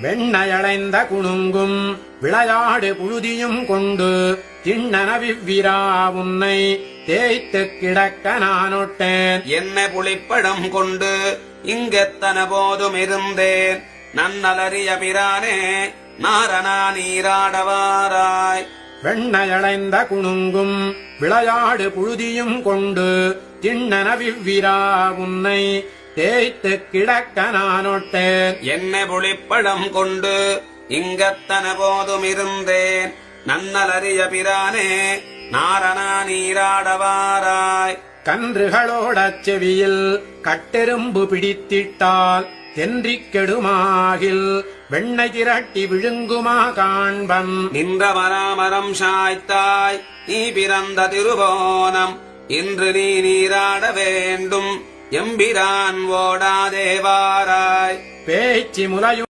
வெண்ணயளைந்த குணுங்கும் விளையாடு புழுதியும் கொண்டு திண்ணனவிவ்விரா உன்னை தேய்த்துக் கிடக்க நானொட்டேன். என்ன புளிப்படம் கொண்டு இங்கெத்தன போதும் இருந்தேன். நன்னலறிய பிரானே நாரணா நீராடவாராய். வெண்ணயளைந்த குணுங்கும் விளையாடு புழுதியும் கொண்டு திண்ணனவிவ்விரா உன்னை தேய்த்துக் கிடக்க நானொட்டேன். என்ன புளிப்படம் கொண்டு இங்கத்தன போதும் இருந்தேன். நன்னலறிய பிரானே நாரணா நீராடவாராய். கன்றுகளோடச் செவியில் கட்டெரும்பு பிடித்திட்டால் தென்றிக் கெடுமாகில் வெண்ணை திரட்டி விழுங்குமா காண்பன். நின்ற மராமரம் சாய்த்தாய் நீ பிறந்த திருவோணம். இன்று நீ நீராட வேண்டும் எம்பிரான் ஓடாதேவாராய். பேச்சு முலையும்